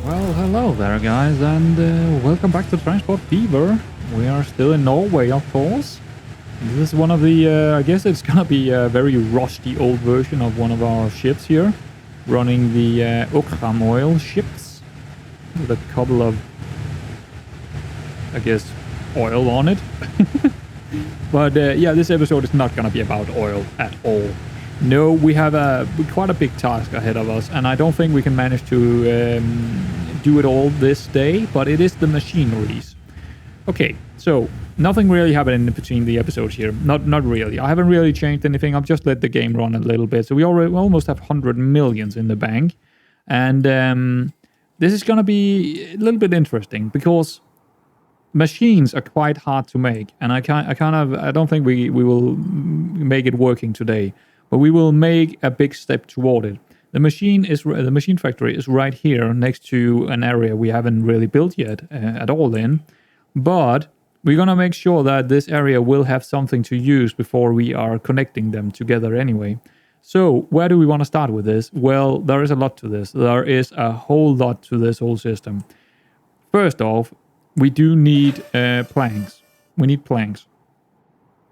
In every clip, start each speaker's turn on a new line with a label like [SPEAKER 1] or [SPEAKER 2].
[SPEAKER 1] Well, hello there, guys, and welcome back to Transport Fever. We are still in Norway, of course. This is one of the, I guess it's gonna be a very rusty old version of one of our ships here, running the Okram oil ships with a couple of, I guess, oil on it. But yeah, this episode is not gonna be about oil at all. No, we have quite a big task ahead of us, and I don't think we can manage to do it all this day, but it is the machineries. Okay, so nothing really happened in between the episodes here. Not really. I haven't really changed anything. I've just let the game run a little bit. So we almost have 100 millions in the bank. And this is going to be a little bit interesting because machines are quite hard to make. And I don't think we will make it working today. But we will make a big step toward it. The machine factory is right here next to an area we haven't really built yet at all in. But we're going to make sure that this area will have something to use before we are connecting them together anyway. So where do we want to start with this? Well, there is a lot to this. There is a whole lot to this whole system. First off, we do need planks. We need planks.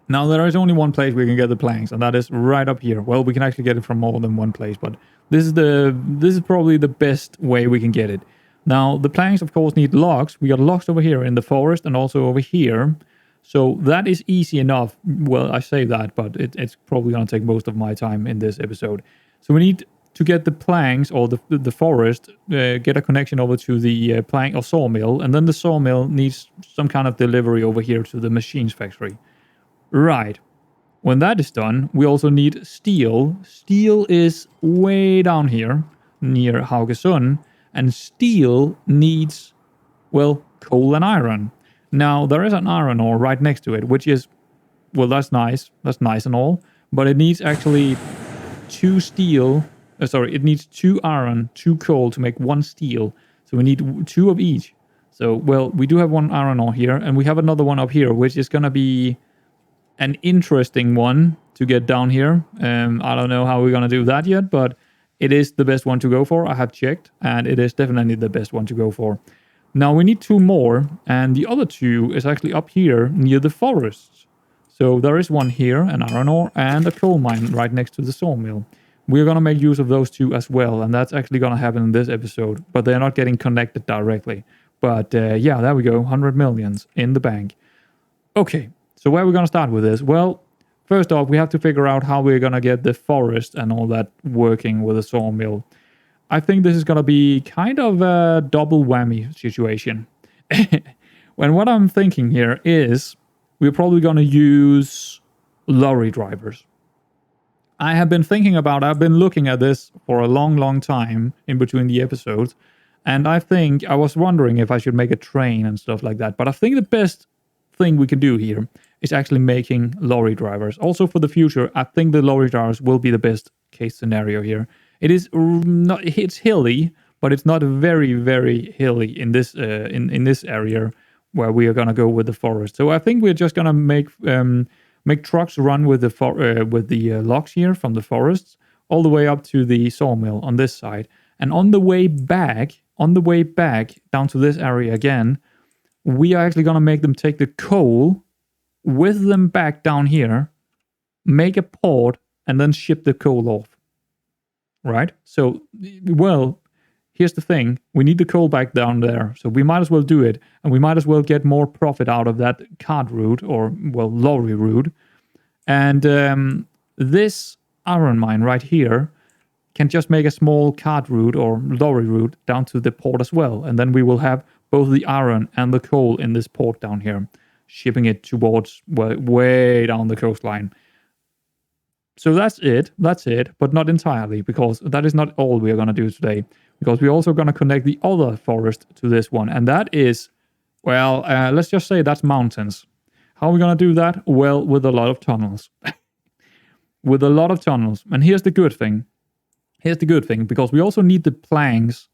[SPEAKER 1] Now, there is only one place we can get the planks, and that is right up here. Well, we can actually get it from more than one place, but this is probably the best way we can get it. Now, the planks, of course, need logs. We got logs over here in the forest and also over here. So that is easy enough. Well, I say that, but it's probably going to take most of my time in this episode. So we need to get the planks or the forest, get a connection over to the plank or sawmill, and then the sawmill needs some kind of delivery over here to the machines factory. Right. When that is done, we also need steel. Steel is way down here near Haugesund, and steel needs, well, coal and iron. Now, there is an iron ore right next to it, which is, well, that's nice. That's nice and all, but it needs actually it needs 2 iron, 2 coal to make 1 steel. So we need 2 of each. So, well, we do have 1 iron ore here, and we have another one up here, which is going to be an interesting one to get down here. I don't know how we're going to do that yet, but it is the best one to go for. I have checked, and it is definitely the best one to go for. Now, we need 2 more, and the other 2 is actually up here near the forests. So there is one here, an iron ore, and a coal mine right next to the sawmill. We're going to make use of those 2 as well, and that's actually going to happen in this episode, but they're not getting connected directly. But yeah, there we go, 100 millions in the bank. Okay. So where are we going to start with this? Well, first off, we have to figure out how we're going to get the forest and all that working with a sawmill. I think this is going to be kind of a double whammy situation. When what I'm thinking here is we're probably going to use lorry drivers. I've been looking at this for a long time in between the episodes. And I was wondering if I should make a train and stuff like that. But I think the best thing we can do here is actually making lorry drivers. Also for the future, I think the lorry drivers will be the best case scenario here. It's hilly, but it's not very, very hilly in this area where we are gonna go with the forest. So I think we're just gonna make trucks run with the logs here from the forests all the way up to the sawmill on this side. And on the way back down to this area again, we are actually gonna make them take the coal with them back down here, make a port, and then ship the coal off. Right? So, well, here's the thing. We need the coal back down there, so we might as well do it, and we might as well get more profit out of that cart route, or, well, lorry route. And this iron mine right here can just make a small cart route or lorry route down to the port as well, and then we will have both the iron and the coal in this port down here, shipping it towards way down the coastline. So that's it, but not entirely, because that is not all we are going to do today, because we're also going to connect the other forest to this one, and that is, well, let's just say that's mountains. How are we going to do that? Well, with a lot of tunnels. With a lot of tunnels. And here's the good thing, because we also need the planks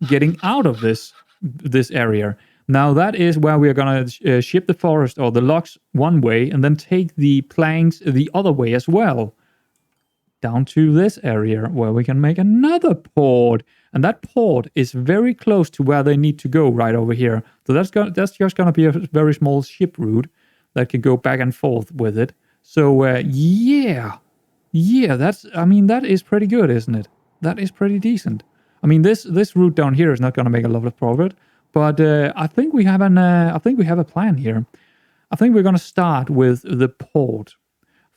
[SPEAKER 1] getting out of this area. Now that is where we are going to ship the forest or the logs one way and then take the planks the other way as well. down to this area where we can make another port. And that port is very close to where they need to go right over here. So that's just going to be a very small ship route that can go back and forth with it. So yeah, that is pretty good, isn't it? That is pretty decent. I mean, this route down here is not going to make a lot of profit, but I think we have a plan here. I think we're going to start with the port.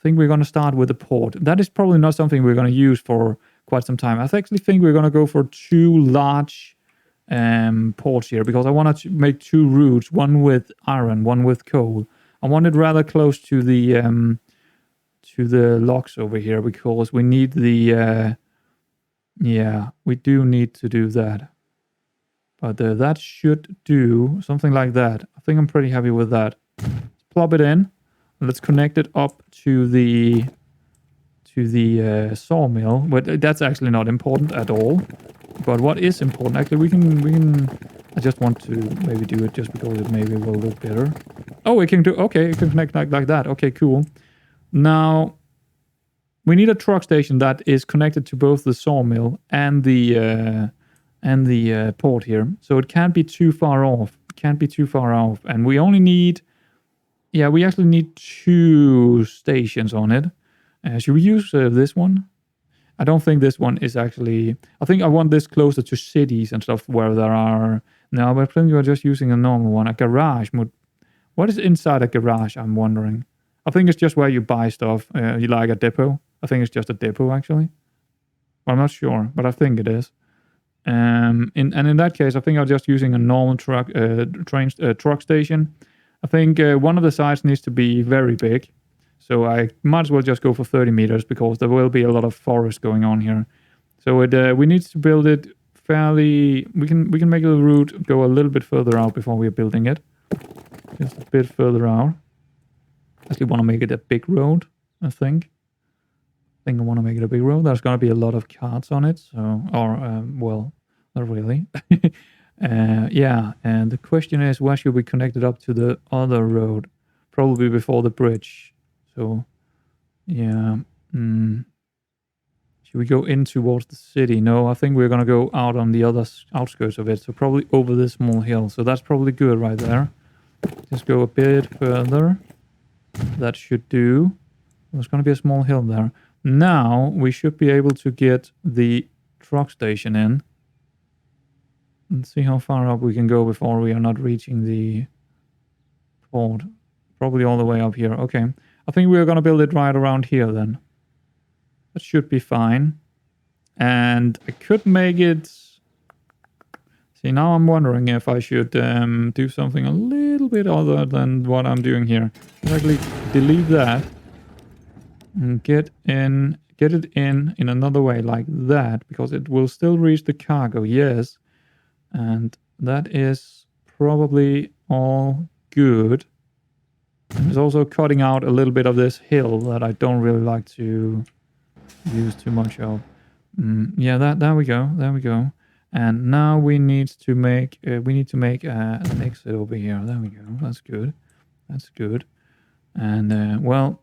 [SPEAKER 1] That is probably not something we're going to use for quite some time. I actually think we're going to go for 2 large ports here, because I want to make 2 routes, one with iron, one with coal. I want it rather close to the locks over here, because we need the we do need to do that. But that should do something like that. I think I'm pretty happy with that. Let's plop it in. Let's connect it up to the sawmill. But that's actually not important at all. But what is important, actually, we can. I just want to maybe do it just because it maybe will look better. Oh, it can do. Okay, it can connect like that. Okay, cool. Now we need a truck station that is connected to both the sawmill and the port here. So it can't be too far off. And we only need. Yeah, we actually need 2 stations on it. Should we use this one? I don't think this one is actually... I think I want this closer to cities and stuff where there are... No, but I think we're just using a normal one. A garage would... What is inside a garage, I'm wondering? I think it's just where you buy stuff. You like a depot. I think it's just a depot, actually. Well, I'm not sure, but I think it is. In that case, I think I'm just using a normal truck station. I think one of the sides needs to be very big. So I might as well just go for 30 meters, because there will be a lot of forest going on here. So we need to build it fairly... We can make the route go a little bit further out before we're building it. Just a bit further out. Actually want to make it a big road, I think. I want to make it a big road. There's going to be a lot of carts on it. So, well, not really. Yeah, and the question is, where should we connect it up to the other road? Probably before the bridge. So, yeah. Should we go in towards the city? No, I think we're going to go out on the other outskirts of it. So probably over this small hill. So that's probably good right there. Just go a bit further. That should do. There's going to be a small hill there. Now we should be able to get the truck station in. Let's see how far up we can go before we are not reaching the port. Probably all the way up here. Okay. I think we're going to build it right around here then. That should be fine. And I could make it... See, now I'm wondering if I should do something a little bit other than what I'm doing here. Let's actually delete that. And get it in another way like that. Because it will still reach the cargo. Yes. And that is probably all good. It's also cutting out a little bit of this hill that I don't really like to use too much of. Yeah, there we go. And now we need to make an exit over here. There we go. That's good. And well,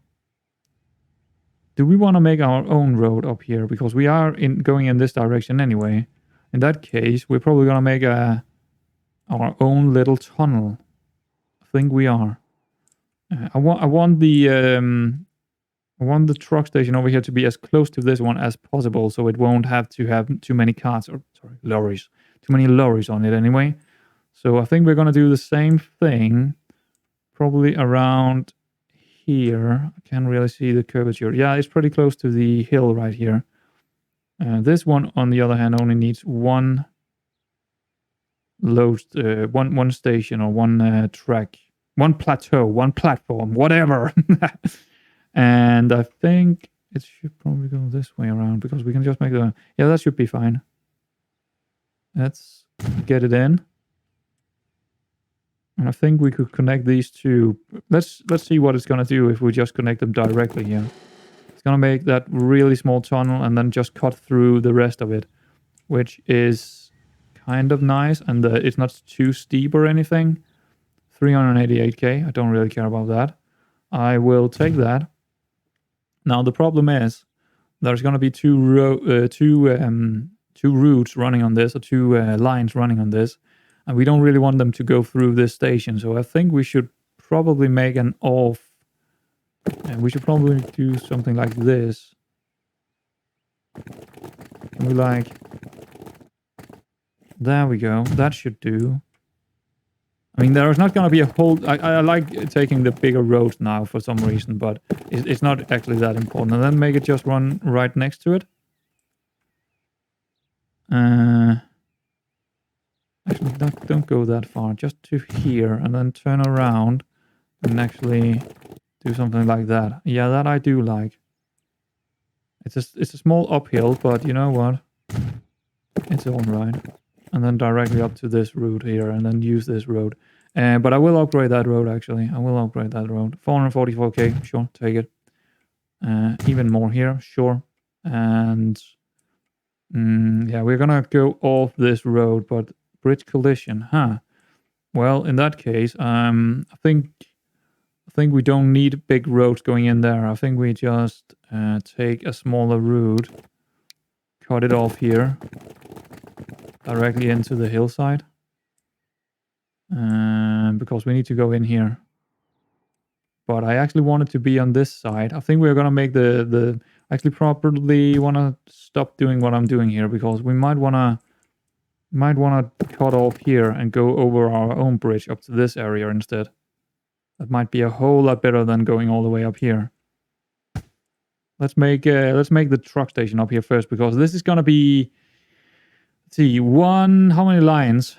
[SPEAKER 1] do we want to make our own road up here? Because we are going in this direction anyway. In that case, we're probably gonna make our own little tunnel. I think we are. I want the truck station over here to be as close to this one as possible, so it won't have to have too many cars or lorries, too many lorries on it anyway. So I think we're gonna do the same thing, probably around here. I can't really see the curvature. Yeah, it's pretty close to the hill right here. This one, on the other hand, only needs one load, one station or one track, one plateau, one platform, whatever. And I think it should probably go this way around, because we can just make the... Yeah, that should be fine. Let's get it in. And I think we could connect these two. Let's see what it's going to do if we just connect them directly here. It's going to make that really small tunnel and then just cut through the rest of it, which is kind of nice. And it's not too steep or anything. 388k. I don't really care about that. I will take that. Now, the problem is there's going to be two routes running on this, or two lines running on this, and we don't really want them to go through this station. So I think we should probably make an off, and we should probably do something like this. Can we like, there we go, that should do. I mean, there is not going to be a whole... I like taking the bigger road now for some reason, but it's not actually that important. And then make it just run right next to it. Actually, don't go that far. Just to here, and then turn around and actually do something like that. Yeah, that I do like. It's a small uphill, but you know what? It's all right. And then directly up to this route here, and then use this road. But I will upgrade that road, actually. I will upgrade that road. 444k, sure, take it. Even more here, sure. And yeah, we're gonna go off this road, but bridge collision, huh? Well, in that case, I think we don't need big roads going in there. I think we just take a smaller route, cut it off here, directly into the hillside. Because we need to go in here. But I actually want it to be on this side. I think we're gonna make the actually probably wanna stop doing what I'm doing here, because we might wanna cut off here and go over our own bridge up to this area instead. That might be a whole lot better than going all the way up here. Let's make the truck station up here first, because this is gonna be, let's see, how many lines?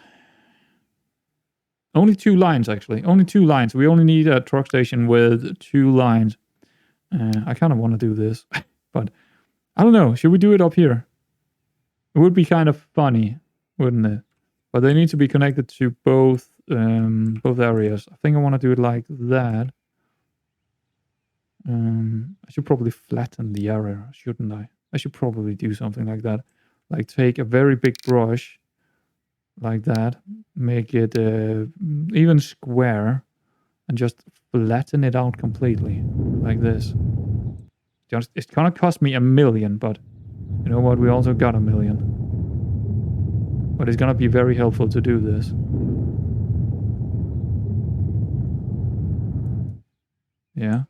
[SPEAKER 1] Only 2 lines, actually. Only 2 lines. We only need a truck station with 2 lines. I kind of want to do this, but I don't know. Should we do it up here? It would be kind of funny, wouldn't it? But they need to be connected to both areas. I think I want to do it like that. I should probably flatten the area, shouldn't I? I should probably do something like that. Like take a very big brush, like that, make it even square, and just flatten it out completely, like this. It's gonna cost me $1 million, but you know what? We also got $1 million. But it's gonna be very helpful to do this. Yeah,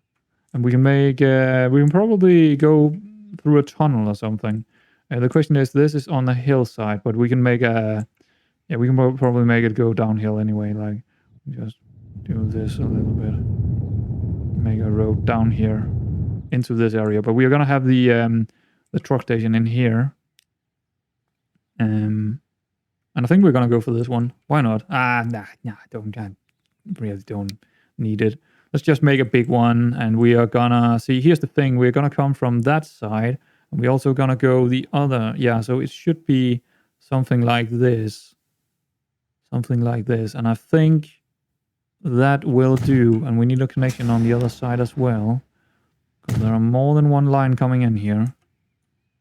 [SPEAKER 1] and we can make we can probably go through a tunnel or something. The question is, this is on the hillside, but we can make a... Yeah, we can probably make it go downhill anyway, like, just do this a little bit. Make a road down here into this area, but we're gonna have the truck station in here. And I think we're gonna go for this one. Why not? Nah, I really don't need it. Let's just make a big one, and we are gonna... See, here's the thing, we're gonna come from that side, and we're also gonna go the other... Yeah, so it should be something like this. Something like this, and I think that will do. And we need a connection on the other side as well, because there are more than one line coming in here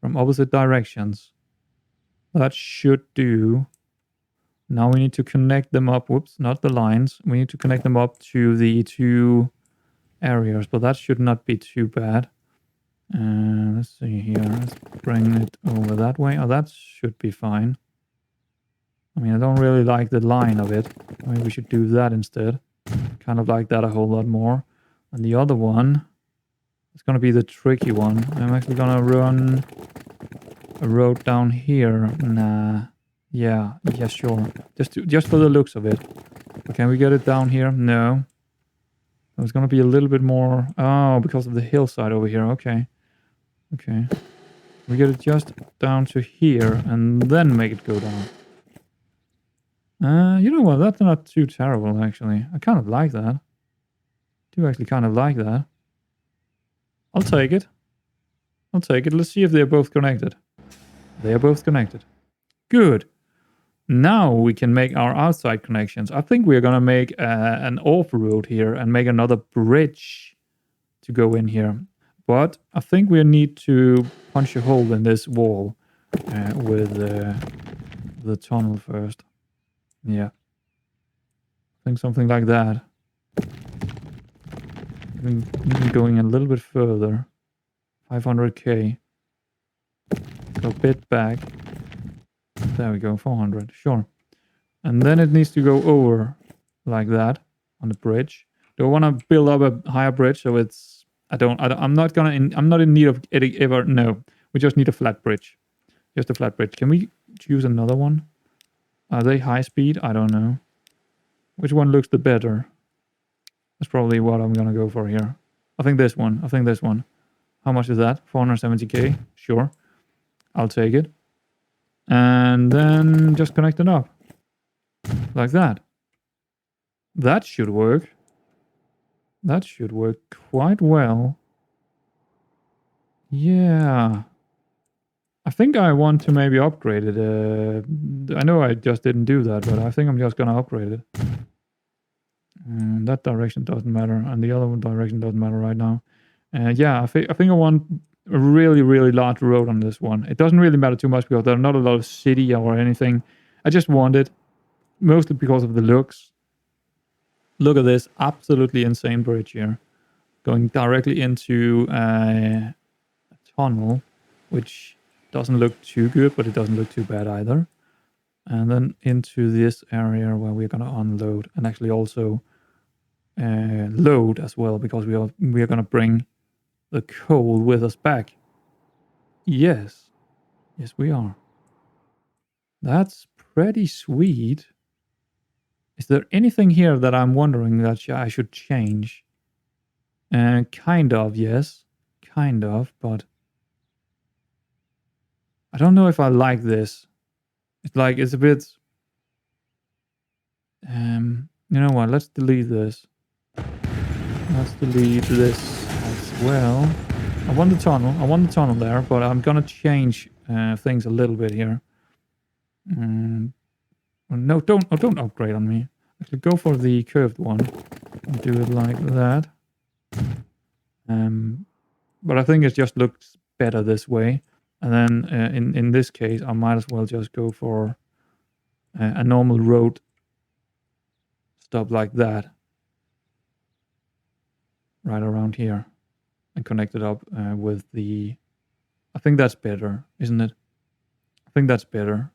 [SPEAKER 1] from opposite directions. That should do. Now we need to connect them up. Whoops, not the lines. We need to connect them up to the 2 areas, but that should not be too bad. Let's see here. Let's bring it over that way. Oh, that should be fine. I mean, I don't really like the line of it. Maybe we should do that instead. Kind of like that a whole lot more. And the other one, it's going to be the tricky one. I'm actually going to run a road down here. Nah. Yeah, sure. Just for the looks of it. But can we get it down here? No. It's going to be a little bit more... Oh, because of the hillside over here. Okay. We get it just down to here, and then make it go down. You know what? That's not too terrible, actually. I kind of like that. I do actually kind of like that. I'll take it. Let's see if they're both connected. They are both connected. Good. Now we can make our outside connections. I think we're going to make an off-road here and make another bridge to go in here. But I think we need to punch a hole in this wall with the tunnel first. Yeah. I think something like that. Even going a little bit further. 500k. Go a bit back. There we go, 400, sure. And then it needs to go over like that on the bridge. Do I want to build up a higher bridge so it's... I'm not in need of it ever. No, we just need a flat bridge. Just a flat bridge. Can we choose another one? Are they high speed? I don't know. Which one looks the better? That's probably what I'm gonna go for here. I think this one. How much is that? 470k? Sure. I'll take it. And then just connect it up. Like that. That should work. That should work quite well. Yeah. I think I want to maybe upgrade it. I know I just didn't do that, but I think I'm just gonna upgrade it. And that direction doesn't matter, and the other direction doesn't matter right now. Yeah, I think I want a really, really large road on this one. It doesn't really matter too much because there's not a lot of city or anything. I just want it, mostly because of the looks. Look at this absolutely insane bridge here. Going directly into a tunnel, which doesn't look too good, but it doesn't look too bad either. And then into this area where we're going to unload and actually also load as well, because we are going to bring the coal with us back. Yes. Yes, we are. That's pretty sweet. Is there anything here that I'm wondering that I should change? Kind of, yes. Kind of, but I don't know if I like this. It's a bit... you know what? Let's delete this. Let's delete this as well. I want the tunnel there, but I'm gonna change things a little bit here. No, don't upgrade on me. Actually, go for the curved one. Do it like that. But I think it just looks better this way. And then in this case, I might as well just go for a normal road stop like that. Right around here. And connect it up with the... I think that's better, isn't it? I think that's better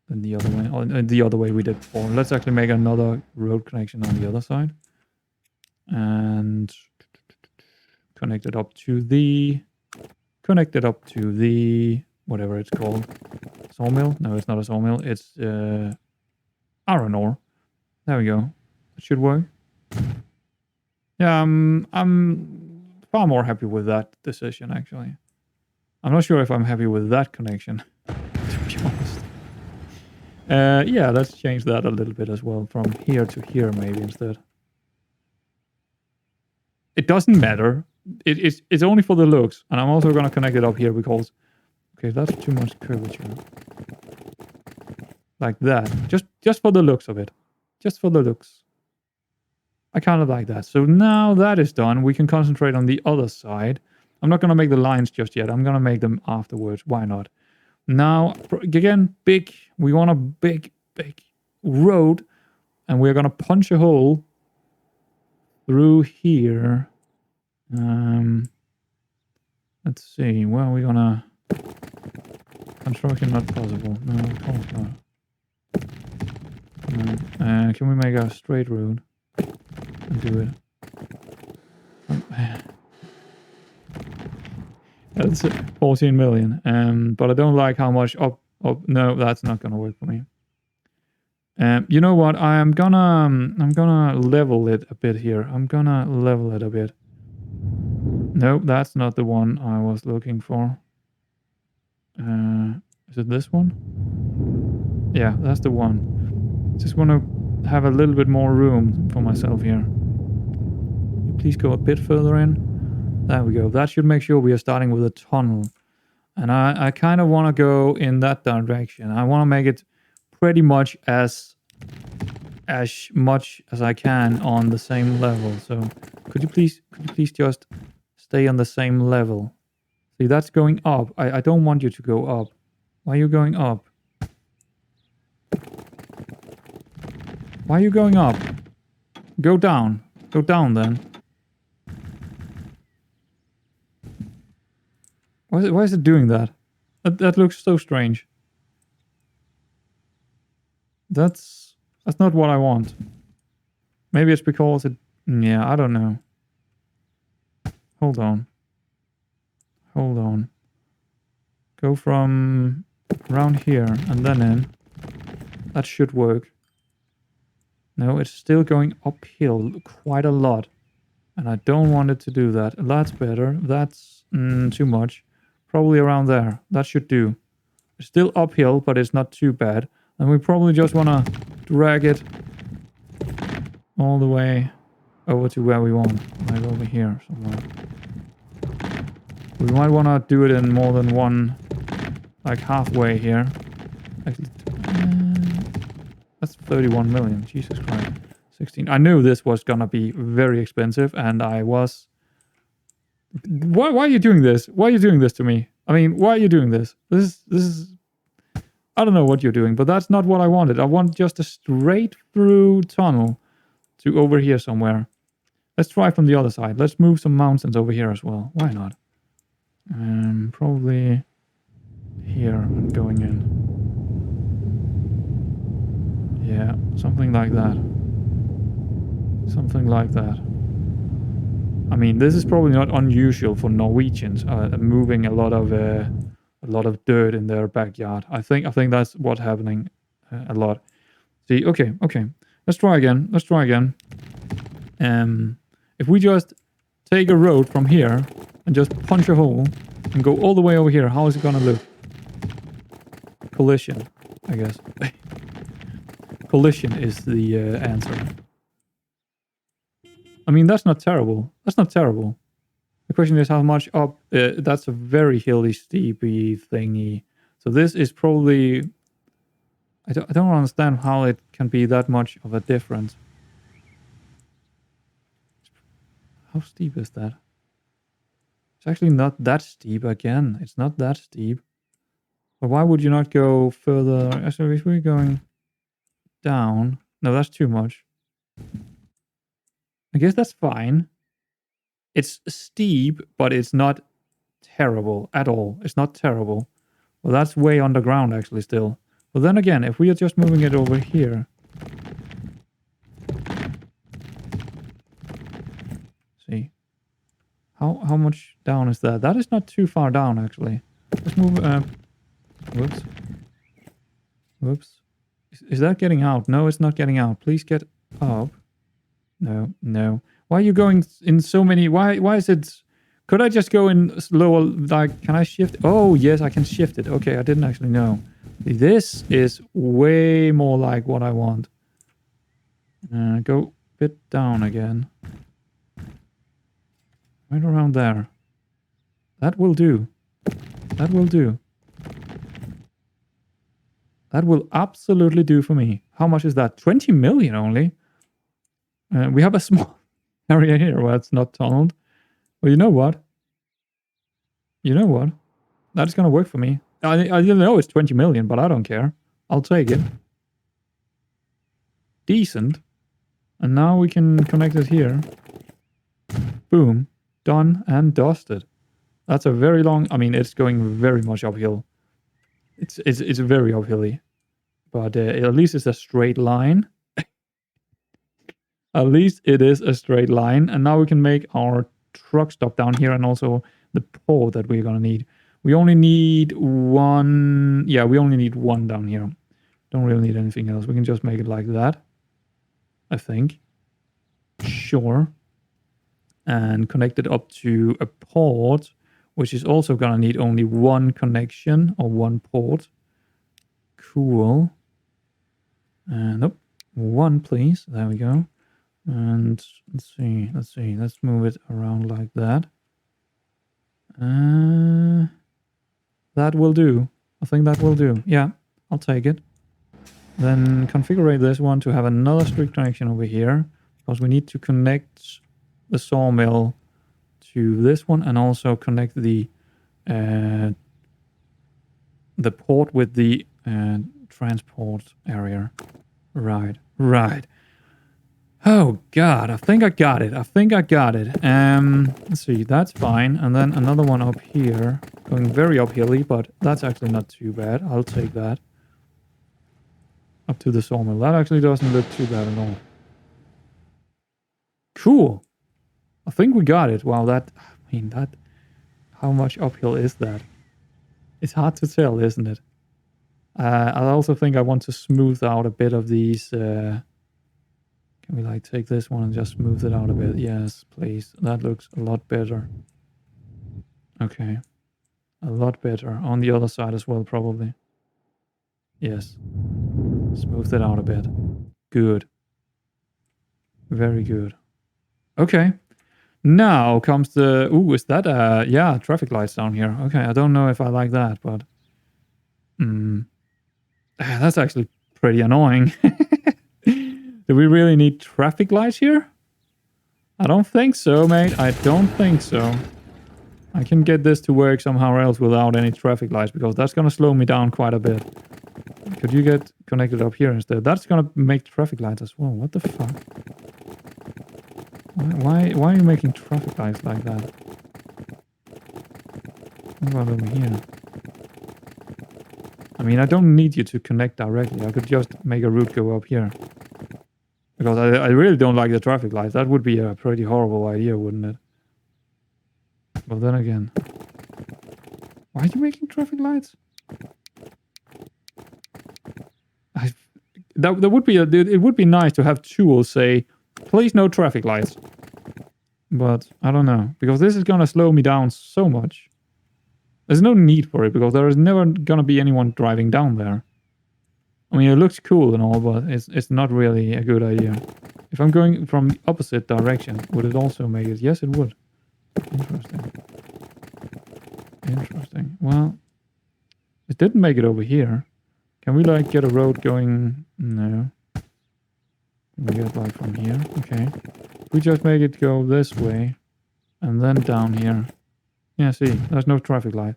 [SPEAKER 1] than the other way. Or the other way we did before. Let's actually make another road connection on the other side. And connect it up to the... whatever it's called. Sawmill? No, it's not a sawmill. It's iron ore. There we go. It should work. Yeah, I'm far more happy with that decision, actually. I'm not sure if I'm happy with that connection, to be honest. Yeah, let's change that a little bit as well. From here to here, maybe, instead. It doesn't matter. It's only for the looks. And I'm also going to connect it up here because... Okay, that's too much curvature. Like that. Just for the looks of it. Just for the looks. I kind of like that. So now that is done, we can concentrate on the other side. I'm not going to make the lines just yet. I'm going to make them afterwards. Why not? Now, again, we want a big road. And we're going to punch a hole through here. Let's see. Where are we going to... Construction not possible. No, of course not. Can we make a straight road? Do it. That's 14 million. But I don't like how much up. No, that's not gonna work for me. You know what? I'm gonna level it a bit here. Nope, that's not the one I was looking for. Is it this one? Yeah, that's the one. Just want to have a little bit more room for myself here. Please go a bit further in. There we go. That should make sure we are starting with a tunnel. And I kind of want to go in that direction. I want to make it pretty much as much as I can on the same level. So could you please just stay on the same level? See, that's going up. I don't want you to go up. Why are you going up? Why are you going up? Go down. Go down then. Why is it doing that? That looks so strange. That's not what I want. Maybe it's because it... Yeah, I don't know. Hold on. Hold on. Go from around here and then in. That should work. No, it's still going uphill quite a lot. And I don't want it to do that. That's better. That's too much. Probably around there. That should do. It's still uphill, but it's not too bad. And we probably just want to drag it all the way over to where we want. Like over here somewhere. We might want to do it in more than one, like halfway here. Actually, that's 31 million. Jesus Christ. 16. I knew this was gonna be very expensive, and I was... Why are you doing this? Why are you doing this to me? I mean, why are you doing this? This is... I don't know what you're doing, but that's not what I wanted. I want just a straight through tunnel to over here somewhere. Let's try from the other side. Let's move some mountains over here as well. Why not? Probably here and going in. Yeah, something like that. Something like that. I mean, this is probably not unusual for Norwegians moving a lot of dirt in their backyard. I think that's what's happening a lot. See, okay. Let's try again. If we just take a road from here and just punch a hole and go all the way over here, how is it gonna look? Collision, I guess. Collision is the answer. I mean, that's not terrible. The question is how much up... that's a very hilly, steepy thingy. So this is probably... I don't understand how it can be that much of a difference. How steep is that? It's actually not that steep again. It's not that steep. But why would you not go further? Actually, if we're going down... No, that's too much. I guess that's fine. It's steep, but it's not terrible at all. It's not terrible. Well, that's way underground actually still. But then again, if we are just moving it over here... See? How much down is that? That is not too far down actually. Let's move... Whoops. Is that getting out? No, it's not getting out. Please get up. No. Why are you going in so many... Why is it... Could I just go in lower... Like, can I shift? Oh, yes, I can shift it. Okay, I didn't actually know. This is way more like what I want. Go a bit down again. Right around there. That will do. That will absolutely do for me. How much is that? 20 million only? We have a small area here where it's not tunneled. Well, you know what? That's going to work for me. I didn't know it's 20 million, but I don't care. I'll take it. Decent. And now we can connect it here. Boom. Done and dusted. That's a very long... I mean, it's going very much uphill. It's very uphilly. But at least it's a straight line. At least it is a straight line. And now we can make our truck stop down here and also the port that we're going to need. We only need one... Yeah, we only need one down here. Don't really need anything else. We can just make it like that. I think. Sure. And connect it up to a port, which is also going to need only one connection or one port. Cool. Nope. One, please. There we go. And let's see. Let's move it around like that. That will do. I think that will do. Yeah, I'll take it. Then configure this one to have another strict connection over here, because we need to connect the sawmill to this one and also connect the port with the transport area. Right. Oh god, I think I got it. I think I got it. Let's see, that's fine. And then another one up here, going very uphilly, but that's actually not too bad. I'll take that. Up to the sawmill. That actually doesn't look too bad at all. Cool. I think we got it. Wow, that, I mean, that, how much uphill is that? It's hard to tell, isn't it? I also think I want to smooth out a bit of these, can we like take this one and just smooth it out a bit? Yes, please. That looks a lot better. Okay. A lot better. On the other side as well, probably. Yes. Smooth it out a bit. Good. Very good. Okay. Now comes the... Ooh, is that... yeah, traffic lights down here. Okay, I don't know if I like that, but... that's actually pretty annoying. Do we really need traffic lights here? I don't think so, mate. I don't think so. I can get this to work somehow else without any traffic lights, because that's going to slow me down quite a bit. Could you get connected up here instead? That's going to make traffic lights as well. What the fuck? Why are you making traffic lights like that? What about over here? I mean, I don't need you to connect directly. I could just make a route go up here. Because I really don't like the traffic lights. That would be a pretty horrible idea, wouldn't it? But then again... Why are you making traffic lights? That would be it would be nice to have tools say, please no traffic lights. But I don't know. Because this is gonna slow me down so much. There's no need for it, because there is never gonna be anyone driving down there. I mean, it looks cool and all, but it's not really a good idea. If I'm going from the opposite direction, would it also make it? Yes, it would. Interesting. Interesting. Well, it didn't make it over here. Can we, like, get a road going? No. Can we get, like, from here? Okay. We just make it go this way. And then down here. Yeah, see, there's no traffic light.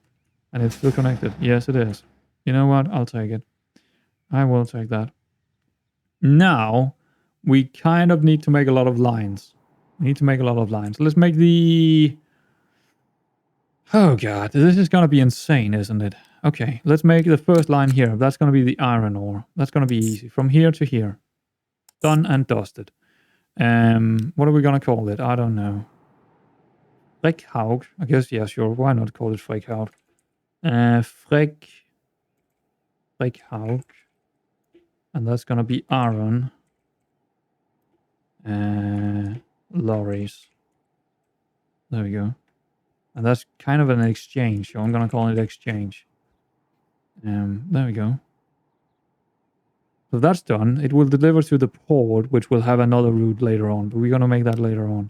[SPEAKER 1] And it's still connected. Yes, it is. You know what? I'll take it. I will take that. Now, we kind of need to make a lot of lines. We need to make a lot of lines. Let's make the... Oh god, this is gonna be insane, isn't it? Okay, let's make the first line here. That's gonna be the iron ore. That's gonna be easy. From here to here. Done and dusted. What are we gonna call it? I don't know. Frekhaug. I guess, yeah, sure. Why not call it Frekhaug? Frekhaug. And that's gonna be iron. Lorries. There we go. And that's kind of an exchange, so I'm gonna call it exchange. There we go. So that's done. It will deliver to the port, which will have another route later on, but we're gonna make that later on.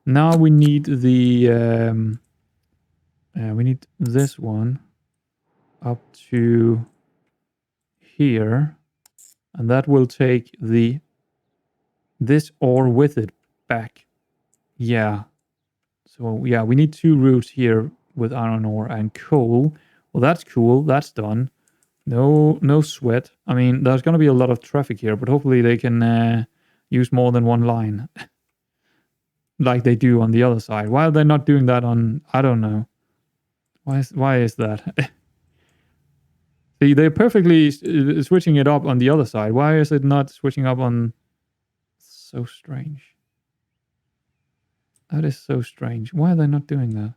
[SPEAKER 1] Now we need the we need this one up to here, and that will take this ore with it back. Yeah. So yeah, we need 2 routes here with iron ore and coal. Well, that's cool. That's done. No sweat. I mean, there's going to be a lot of traffic here, but hopefully they can use more than one line. Like they do on the other side. Why are they not doing that on... I don't know. Why is that? See, they're perfectly switching it up on the other side. Why is it not switching up on... So strange. That is so strange. Why are they not doing that?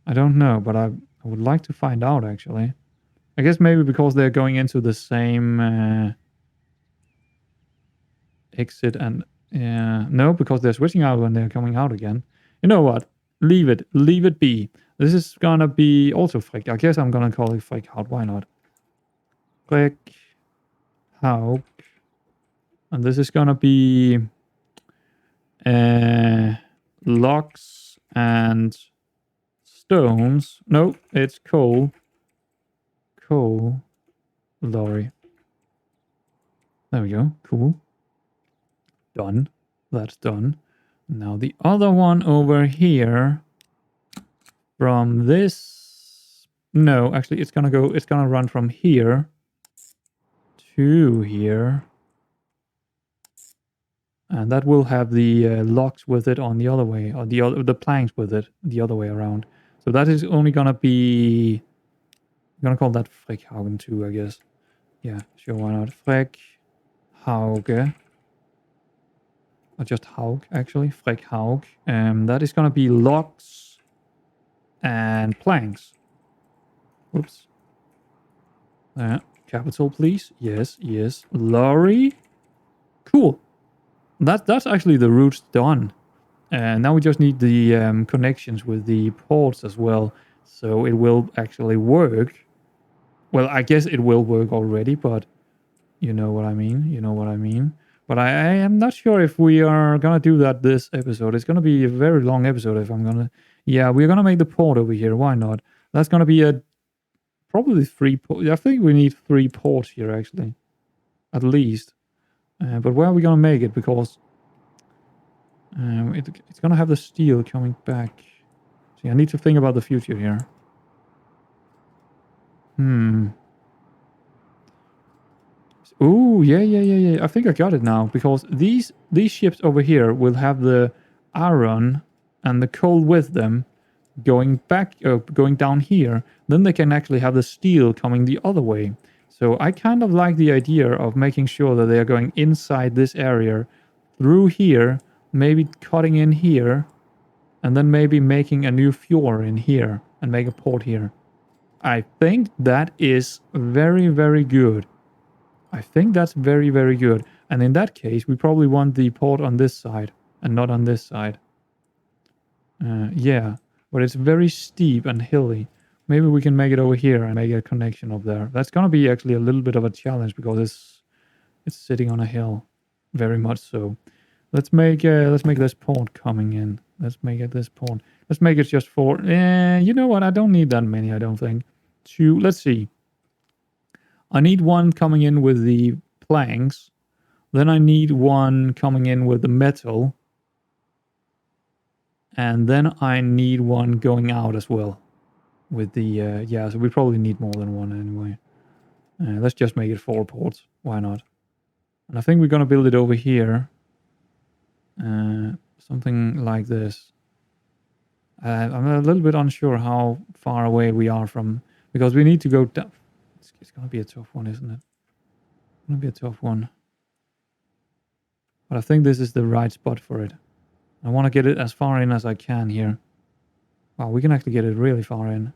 [SPEAKER 1] I don't know, but I would like to find out, actually. I guess maybe because they're going into the same exit and... no, because they're switching out when they're coming out again. You know what? Leave it. Leave it be. This is gonna be also Frek. I guess I'm gonna call it Frekhaug. Why not? Frekhaug. And this is gonna be logs and stones. No, it's coal. Coal lorry. There we go. Cool. Done. That's done. Now the other one over here from this... No, actually it's gonna run from here 2 here. And that will have the locks with it on the other way, or the planks with it the other way around. So that is only gonna be... I'm gonna call that Freckhaugen 2, I guess. Yeah, sure, why not? Freckhauge. Or just Haug, actually. Freckhaug. That is gonna be locks and planks. Whoops. Capital, please. Yes, yes. Lorry. Cool. That's actually the route done. And now we just need the connections with the ports as well. So it will actually work. Well, I guess it will work already, but you know what I mean. You know what I mean. But I am not sure if we are gonna do that this episode. It's gonna be a very long episode if I'm gonna... Yeah, we're gonna make the port over here. Why not? That's gonna be probably 3 ports. I think we need 3 ports here, actually. At least. But where are we gonna make it? Because... it's gonna have the steel coming back. See, I need to think about the future here. Ooh, yeah. I think I got it now. Because these ships over here will have the iron and the coal with them going back, going down here. Then they can actually have the steel coming the other way. So I kind of like the idea of making sure that they are going inside this area, through here, maybe cutting in here, and then maybe making a new fjord in here and make a port here. I think that is very, very good. I think that's very, very good. And in that case, we probably want the port on this side and not on this side. Yeah, but it's very steep and hilly. Maybe we can make it over here and make a connection up there. That's gonna be actually a little bit of a challenge because it's sitting on a hill, very much so. Let's make this port coming in. Let's make it this port. Let's make it just 4. You know what? I don't need that many. I don't think. 2. Let's see. I need 1 coming in with the planks. Then I need 1 coming in with the metal. And then I need 1 going out as well. With the, yeah, so we probably need more than 1 anyway. Let's just make it 4 ports. Why not? And I think we're going to build it over here. Something like this. I'm a little bit unsure how far away we are from... Because we need to go down... It's going to be a tough one, isn't it? It's going to be a tough one. But I think this is the right spot for it. I want to get it as far in as I can here. Wow, we can actually get it really far in.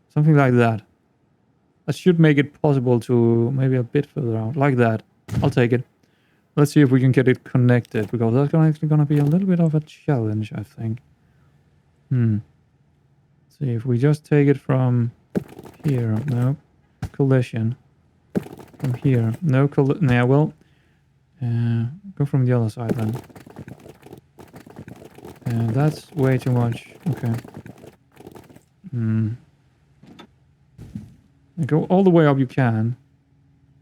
[SPEAKER 1] Something like that. That should make it possible to maybe a bit further out. Like that. I'll take it. Let's see if we can get it connected. Because that's actually going to be a little bit of a challenge, I think. See, if we just take it from here. No. Collision. From here. No collision. Yeah, well... go from the other side then. That's way too much. Okay. Go all the way up you can.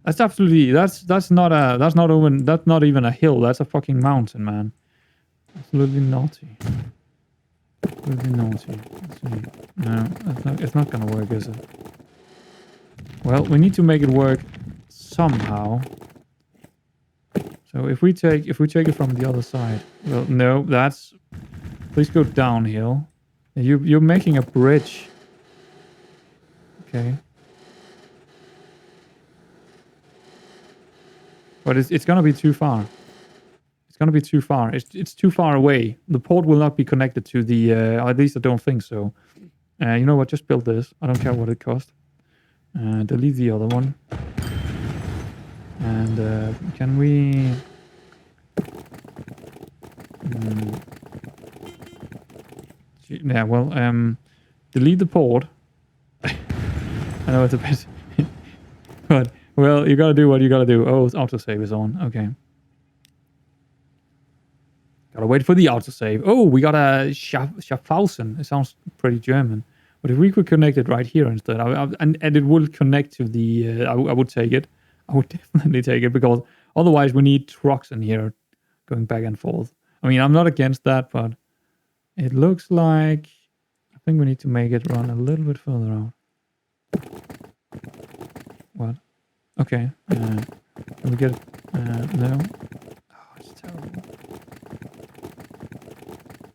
[SPEAKER 1] That's absolutely... That's not even a hill. That's a fucking mountain, man. Absolutely naughty. Absolutely naughty. Let's see. No, it's not gonna work, is it? Well, we need to make it work somehow. So if we take it from the other side, well, no, that's... Please go downhill. You're making a bridge. Okay. But it's gonna be too far. It's gonna be too far. It's too far away. The port will not be connected to the... at least I don't think so. You know what? Just build this. I don't care what it costs. Delete the other one. And can we... yeah, well, delete the port. I know it's a bit... but, well, you gotta do what you gotta do. Oh, autosave is on. Okay. Gotta wait for the autosave. Oh, we got a Schaffhausen. It sounds pretty German. But if we could connect it right here instead, and it would connect to the... I would take it. I would definitely take it, because otherwise we need trucks in here going back and forth. I mean, I'm not against that, but it looks like... I think we need to make it run a little bit further out. What? Okay. Can we get it? No. Oh, it's terrible.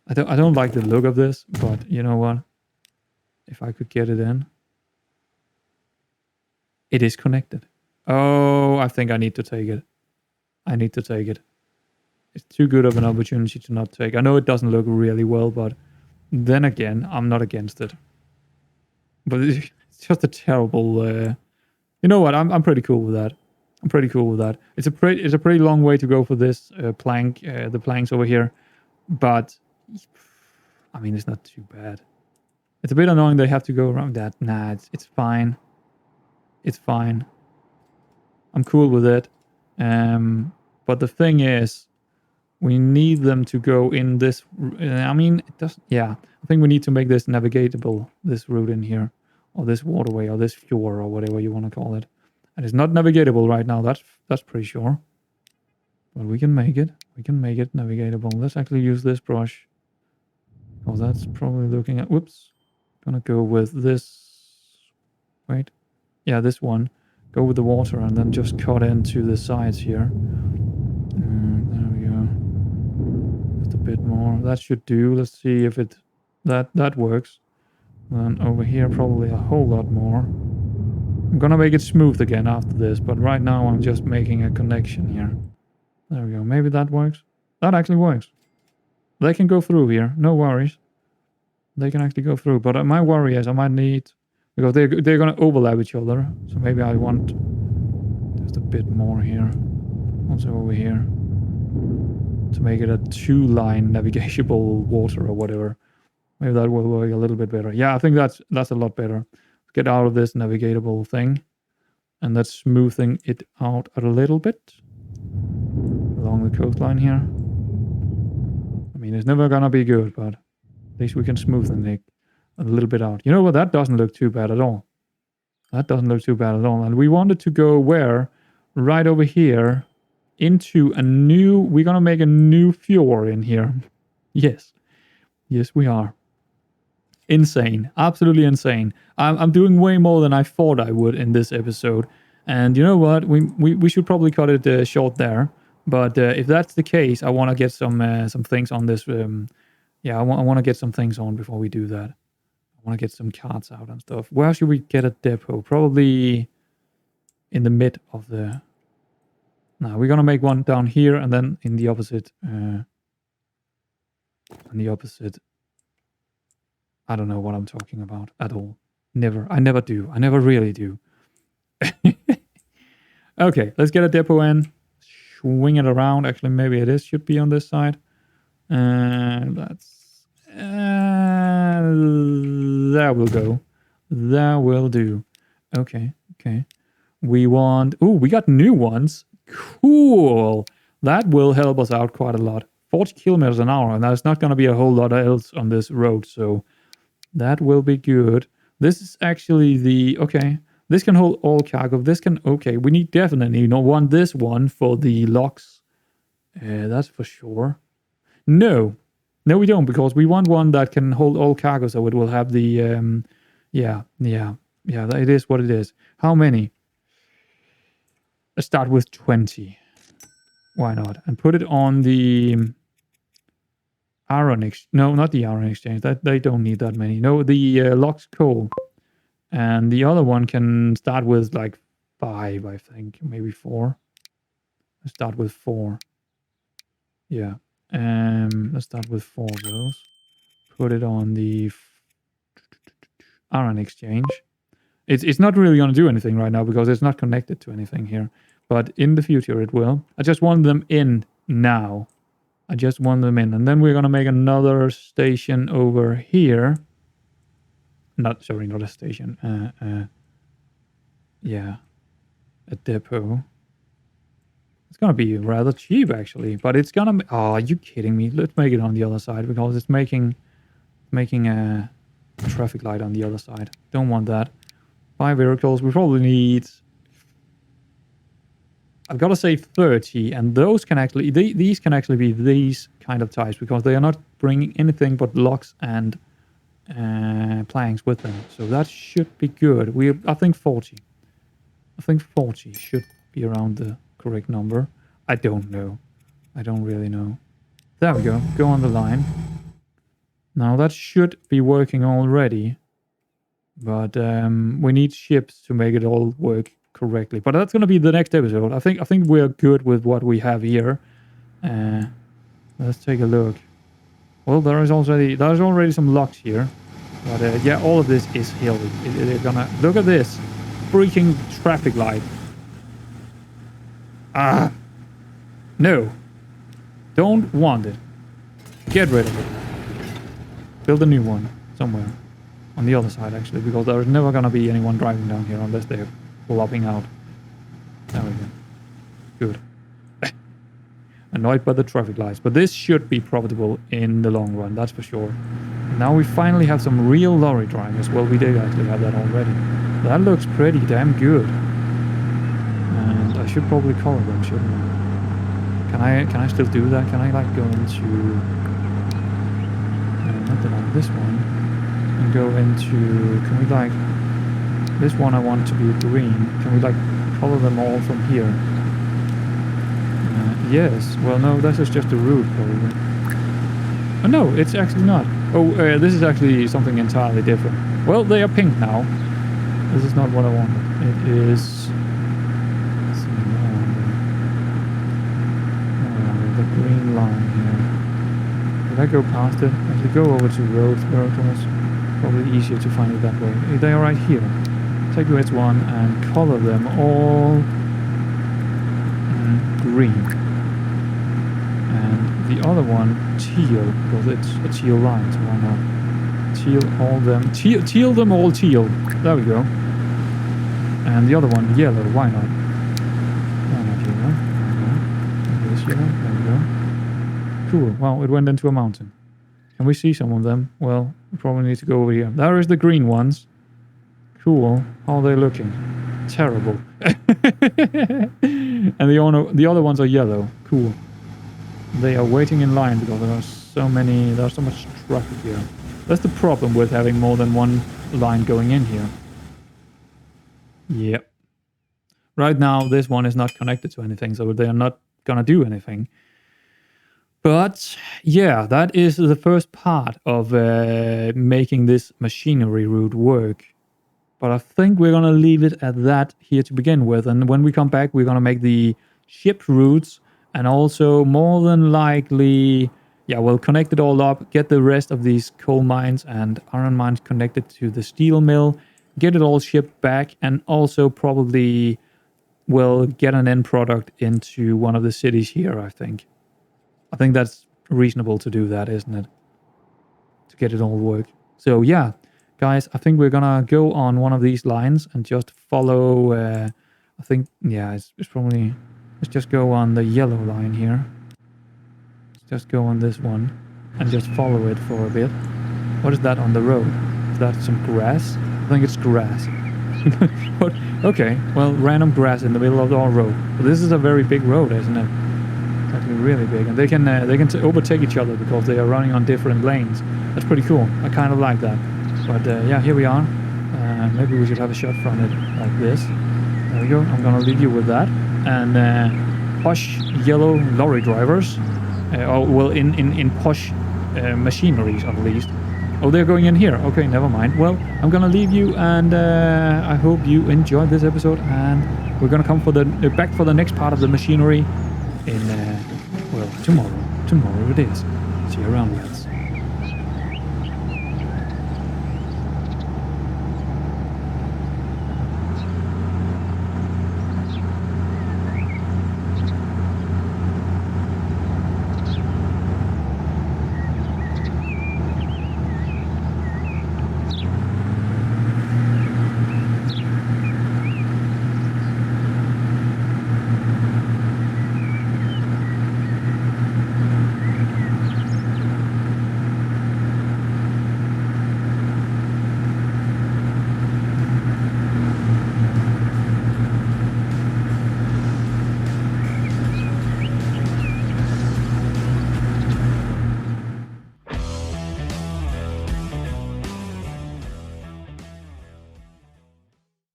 [SPEAKER 1] I don't like the look of this, but you know what? If I could get it in. It is connected. Oh, I think I need to take it. I need to take it. It's too good of an opportunity to not take. I know it doesn't look really well, but then again, I'm not against it. But it's just a terrible. You know what? I'm pretty cool with that. I'm pretty cool with that. It's a pretty long way to go for this plank. The planks over here, but I mean, it's not too bad. It's a bit annoying they have to go around that. Nah, it's fine. It's fine. I'm cool with it. But the thing is, we need them to go in this. I mean, it doesn't. Yeah, I think we need to make this navigatable. This route in here, or this waterway, or this fjord, or whatever you want to call it. And it's not navigatable right now. That's pretty sure. But we can make it. We can make it navigatable. Let's actually use this brush. Oh, that's probably looking at. Whoops. Gonna go with this. Wait. Yeah, this one. Go with the water and then just cut into the sides here. There we go. Just a bit more. That should do. Let's see if it that works. Then over here probably a whole lot more. I'm gonna make it smooth again after this, but right now I'm just making a connection here. There we go. Maybe that works. That actually works. They can go through here. No worries. They can actually go through. But my worry is I might need... Because they're going to overlap each other. So maybe I want just a bit more here. Also over here. To make it a two-line navigable water or whatever. Maybe that will work a little bit better. Yeah, I think that's a lot better. Get out of this navigatable thing. And that's smoothing it out a little bit. Along the coastline here. I mean, it's never going to be good, but at least we can smoothen it a little bit out. You know what? That doesn't look too bad at all. That doesn't look too bad at all. And we wanted to go where? Right over here into a new... We're going to make a new fjord in here. Yes. Yes, we are. Insane. Absolutely insane. I'm doing way more than I thought I would in this episode. And you know what? We should probably cut it short there. But if that's the case, I want to get some things on this. Yeah, I want to get some things on before we do that. I want to get some cards out and stuff. Where should we get a depot? Probably in the mid of the... No, we're going to make one down here and then in the opposite... I don't know what I'm talking about at all. Never. I never do. I never really do. Okay, let's get a depot in. Swing it around. Actually, maybe it should be on this side. That's... that will go. That will do. Okay, okay. We want... Ooh, we got new ones. Cool. That will help us out quite a lot. 40 kilometers an hour, and there's not going to be a whole lot else on this road, so that will be good. This is actually the... Okay, this can hold all cargo. This can... Okay, we need definitely want this one for the locks. That's for sure. No, we don't, because we want one that can hold all cargo, so it will have the... Yeah, it is what it is. How many? Let's start with 20. Why not? And put it on the iron exchange. No, not the iron exchange. That they don't need that many. No, the locks coal. And the other one can start with like 5, I think. Maybe 4. Let's start with 4. Yeah. Let's start with 4 of those. Put it on the iron exchange. It's not really going to do anything right now because it's not connected to anything here. But in the future it will. I just want them in now. I just want them in. And then we're going to make another station over here. Not a station. Yeah. A depot. It's going to be rather cheap, actually. But it's going to be... Oh, are you kidding me? Let's make it on the other side because it's making a traffic light on the other side. Don't want that. 5 vehicles. We probably need... I've got to say 30, and those can actually... These can actually be these kind of types because they are not bringing anything but locks and planks with them. So that should be good. I think 40. I think 40 should be around the correct number. I don't know. I don't really know. There we go. Go on the line. Now that should be working already. But we need ships to make it all work correctly. But that's going to be the next episode. I think we're good with what we have here. Let's take a look. Well, there's already some locks here. But yeah, all of this is hilly. They're gonna look at this freaking traffic light. Ah, no, don't want it. Get rid of it. Build a new one somewhere on the other side, actually, because there's never gonna be anyone driving down here unless they're flopping out. There we go. Good. Annoyed by the traffic lights, but this should be profitable in the long run, that's for sure. Now we finally have some real lorry drivers. Well, we did actually have that already. That looks pretty damn good. And I should probably color them, shouldn't I? Can I still do that? Can I like go into not this one and go into, can we like, this one I want to be green. Can we like color them all from here? Yes. Well, no, this is just a route probably. Oh, no, it's actually not. Oh, this is actually something entirely different. Well, they are pink now. This is not what I wanted. It is... Let's see, the green line here. Did I go past it? Actually, go over to roads where it was probably easier to find it that way. They are right here. Take which one and color them all green. And the other one teal, because it's a teal line, so why not? Teal all them, teal them all teal. There we go. And the other one yellow, why not? Why not yellow? There we go. This yellow, there we go. Cool, well, it went into a mountain. Can we see some of them? Well, we probably need to go over here. There is the green ones. Cool, how are they looking? Terrible. And the other ones are yellow. Cool. They are waiting in line because there's so much traffic here. That's the problem with having more than one line going in here. Yep. Right now, this one is not connected to anything, so they are not gonna do anything. But yeah, that is the first part of making this machinery route work. But I think we're gonna leave it at that here to begin with, and when we come back, we're gonna make the ship routes. And also, more than likely, yeah, we'll connect it all up, get the rest of these coal mines and iron mines connected to the steel mill, get it all shipped back, and also probably will get an end product into one of the cities here, I think. I think that's reasonable to do that, isn't it? To get it all work. So yeah, guys, I think we're gonna go on one of these lines and just follow, I think, yeah, it's probably... Let's just go on the yellow line here. Let's just go on this one and just follow it for a bit. What is that on the road? Is that some grass? I think it's grass. But, okay, well, random grass in the middle of our road. But this is a very big road, isn't it? It's actually really big. And they can overtake each other because they are running on different lanes. That's pretty cool. I kind of like that. But yeah, here we are. Maybe we should have a shot from it like this. There we go. I'm gonna leave you with that. And posh yellow lorry drivers, well, in posh machineries at least. Oh, they're going in here. Okay, never mind. Well, I'm gonna leave you, and I hope you enjoyed this episode. And we're gonna come for back for the next part of the machinery in well, tomorrow. Tomorrow it is. See you around, guys.